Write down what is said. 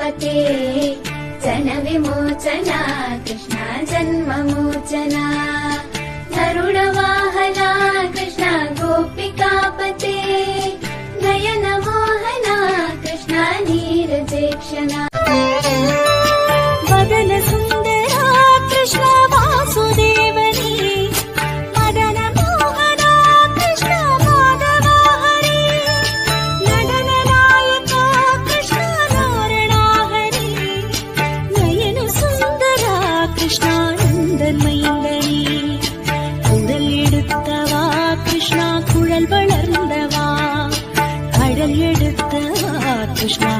पते जनविमोचना कृष्णा जन्ममोचना गरुडवाहना कृष्णा गोपिकापते नयनमोहना कृष्णा नीरजेक्षणा वदन सुन्दरा कृष्णा वासुदेवनी मदन मोहना कृष्णा माधवा हरि नदन नायका कृष्णा नारणा हरि नयन सुन्दरा कृष्णा नन्दन மைந்தனி குழல் எடுத்தவா கிருஷ்ணா குழல் வளர்ந்தவா கடல் எடுத்தவா கிருஷ்ணா